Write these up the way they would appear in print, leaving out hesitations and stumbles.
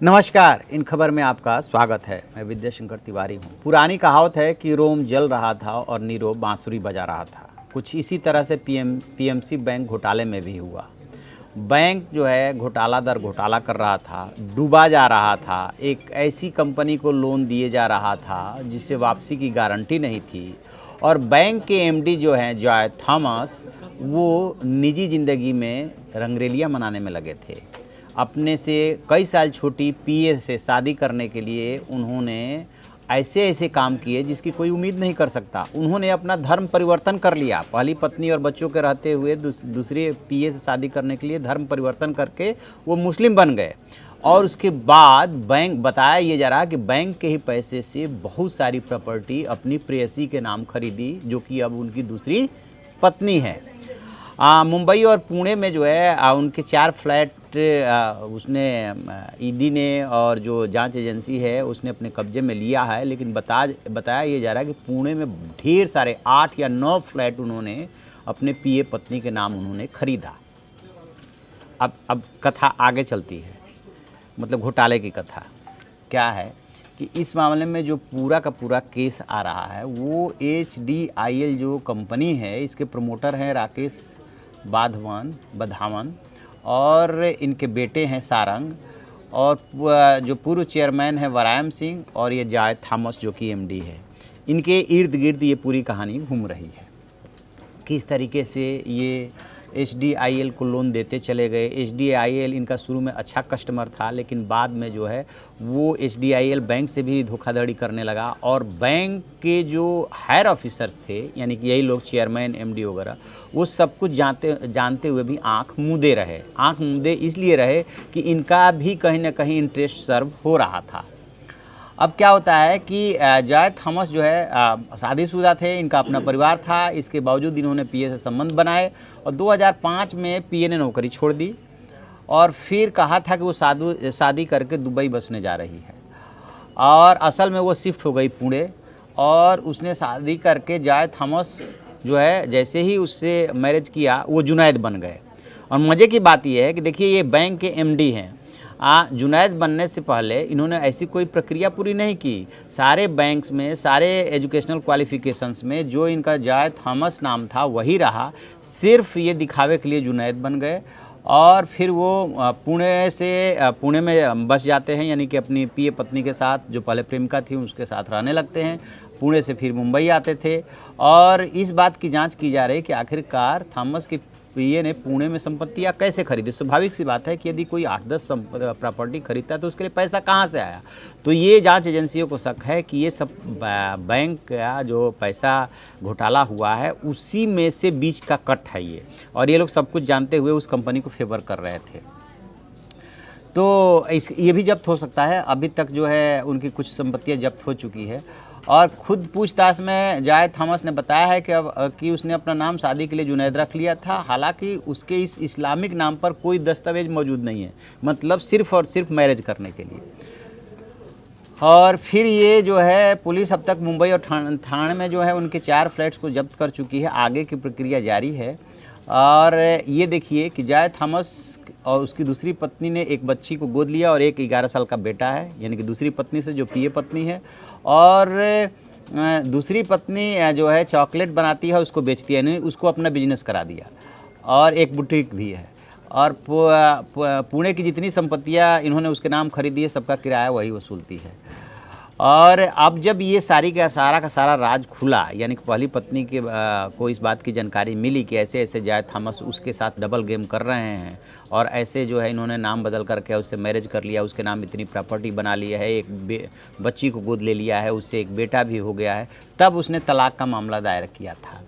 नमस्कार, इन खबर में आपका स्वागत है। मैं विद्याशंकर तिवारी हूँ। पुरानी कहावत है कि रोम जल रहा था और नीरो बांसुरी बजा रहा था। कुछ इसी तरह से पीएमसी बैंक घोटाले में भी हुआ। बैंक जो है घोटाला दर घोटाला कर रहा था, डूबा जा रहा था। एक ऐसी कंपनी को लोन दिए जा रहा था जिससे वापसी की गारंटी नहीं थी, और बैंक के एमडी जो हैं जॉय थॉमस, वो निजी ज़िंदगी में रंगरेलियाँ मनाने में लगे थे। अपने से कई साल छोटी पीए से शादी करने के लिए उन्होंने ऐसे ऐसे काम किए जिसकी कोई उम्मीद नहीं कर सकता। उन्होंने अपना धर्म परिवर्तन कर लिया। पहली पत्नी और बच्चों के रहते हुए दूसरे पीए से शादी करने के लिए धर्म परिवर्तन करके वो मुस्लिम बन गए। और उसके बाद बैंक, बताया ये जा रहा कि बैंक के ही पैसे से बहुत सारी प्रॉपर्टी अपनी प्रेयसी के नाम खरीदी, जो कि अब उनकी दूसरी पत्नी है। मुंबई और पुणे में जो है उनके 4 फ्लैट उसने ईडी ने और जो जांच एजेंसी है उसने अपने कब्जे में लिया है। लेकिन बताया ये जा रहा है कि पुणे में ढेर सारे 8 या 9 फ्लैट उन्होंने अपने पीए पत्नी के नाम उन्होंने खरीदा। अब कथा आगे चलती है, मतलब घोटाले की कथा क्या है कि इस मामले में जो पूरा का पूरा केस आ रहा है वो HDIL जो कंपनी है, इसके प्रमोटर हैं राकेश बधावन और इनके बेटे हैं सारंग, और जो पूर्व चेयरमैन है वरायम सिंह, और ये जॉय थॉमस जो कि एमडी है। इनके इर्द गिर्द ये पूरी कहानी घूम रही है। किस तरीके से ये HDIL को लोन देते चले गए। HDIL इनका शुरू में अच्छा कस्टमर था, लेकिन बाद में जो है वो HDIL बैंक से भी धोखाधड़ी करने लगा, और बैंक के जो हायर ऑफिसर्स थे, यानी कि यही लोग चेयरमैन एमडी वगैरह, वो सब कुछ जानते हुए भी आंख मूंदे रहे। आंख मूंदे इसलिए रहे कि इनका भी कहीं ना कहीं इंटरेस्ट सर्व हो रहा था। अब क्या होता है कि जॉय थॉमस जो है शादीशुदा थे, इनका अपना परिवार था। इसके बावजूद इन्होंने पीए से संबंध बनाए और 2005 में पीए ने नौकरी छोड़ दी, और फिर कहा था कि वो शादी करके दुबई बसने जा रही है, और असल में वो शिफ्ट हो गई पुणे। और उसने शादी करके जॉय थॉमस जो है जैसे ही उससे मैरिज किया वो जुनैद बन गए। और मज़े की बात यह है कि देखिए, ये बैंक के एमडी हैं। जुनैद बनने से पहले इन्होंने ऐसी कोई प्रक्रिया पूरी नहीं की। सारे बैंक्स में, सारे एजुकेशनल क्वालिफिकेशंस में जो इनका जॉय थॉमस नाम था वही रहा। सिर्फ ये दिखावे के लिए जुनैद बन गए, और फिर वो पुणे में बस जाते हैं, यानी कि अपनी पीए पत्नी के साथ, जो पहले प्रेमिका थी उसके साथ रहने लगते हैं। पुणे से फिर मुंबई आते थे, और इस बात की जाँच की जा रही है कि आखिरकार थॉमस की पीए ने पुणे में संपत्तियाँ कैसे खरीदी। स्वाभाविक सी बात है कि यदि कोई 8-10 प्रॉपर्टी खरीदता है तो उसके लिए पैसा कहाँ से आया। तो ये जांच एजेंसियों को शक है कि ये सब बैंक का जो पैसा घोटाला हुआ है उसी में से बीच का कट है ये, और ये लोग सब कुछ जानते हुए उस कंपनी को फेवर कर रहे थे। तो ये भी जब्त हो सकता है। अभी तक जो है उनकी कुछ संपत्तियाँ जब्त हो चुकी है, और खुद पूछताछ में जॉय थॉमस ने बताया है कि उसने अपना नाम शादी के लिए जुनैद रख लिया था। हालांकि उसके इस इस्लामिक नाम पर कोई दस्तावेज मौजूद नहीं है, मतलब सिर्फ और सिर्फ मैरिज करने के लिए। और फिर ये जो है पुलिस अब तक मुंबई और ठाणे में जो है उनके 4 फ्लैट्स को जब्त कर चुकी है। आगे की प्रक्रिया जारी है। और ये देखिए कि जॉय थॉमस और उसकी दूसरी पत्नी ने एक बच्ची को गोद लिया, और एक 11 साल का बेटा है, यानी कि दूसरी पत्नी से, जो पीए पत्नी है। और दूसरी पत्नी जो है चॉकलेट बनाती है, उसको बेचती है, यानी उसको अपना बिजनेस करा दिया, और एक बुटीक भी है। और पुणे की जितनी संपत्तियां इन्होंने उसके नाम खरीदी है, सबका किराया वही वसूलती है। और अब जब ये का सारा राज खुला, यानी कि पहली पत्नी के को इस बात की जानकारी मिली कि ऐसे ऐसे जॉय थॉमस उसके साथ डबल गेम कर रहे हैं, और ऐसे जो है इन्होंने नाम बदल करके उससे मैरिज कर लिया, उसके नाम इतनी प्रॉपर्टी बना ली है, एक बच्ची को गोद ले लिया है, उससे एक बेटा भी हो गया है, तब उसने तलाक का मामला दायर किया था।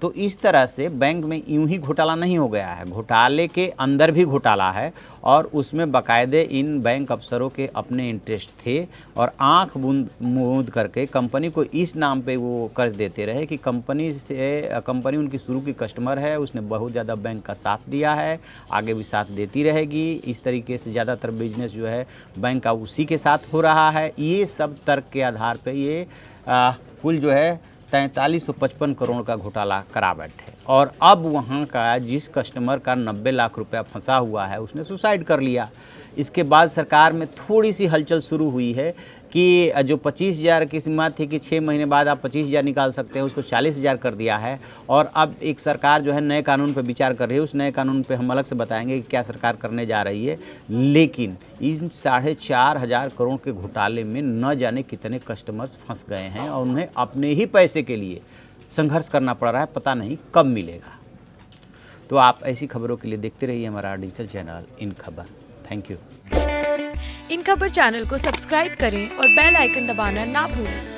तो इस तरह से बैंक में यूं ही घोटाला नहीं हो गया है, घोटाले के अंदर भी घोटाला है, और उसमें बाकायदे इन बैंक अफसरों के अपने इंटरेस्ट थे, और आंख मूंद करके कंपनी को इस नाम पे वो कर्ज देते रहे कि कंपनी उनकी शुरू की कस्टमर है, उसने बहुत ज़्यादा बैंक का साथ दिया है, आगे भी साथ देती रहेगी। इस तरीके से ज़्यादातर बिजनेस जो है बैंक का उसी के साथ हो रहा है। ये सब तर्क के आधार पर ये पुल जो है 4355 करोड़ का घोटाला करा बैठे। और अब वहाँ का जिस कस्टमर का 90 लाख रुपया फंसा हुआ है उसने सुसाइड कर लिया। इसके बाद सरकार में थोड़ी सी हलचल शुरू हुई है कि जो 25,000 की सीमा थी कि 6 महीने बाद आप 25,000 निकाल सकते हैं, उसको 40,000 कर दिया है। और अब एक सरकार जो है नए कानून पर विचार कर रही है। उस नए कानून पे हम अलग से बताएंगे कि क्या सरकार करने जा रही है। लेकिन इन 4,500 करोड़ के घोटाले में न जाने कितने कस्टमर्स फंस गए हैं और उन्हें अपने ही पैसे के लिए संघर्ष करना पड़ रहा है, पता नहीं कब मिलेगा। तो आप ऐसी खबरों के लिए देखते रहिए हमारा डिजिटल चैनल इन खबर। Thank you. इन खबर चैनल को सब्सक्राइब करें और बेल आइकन दबाना ना भूलें।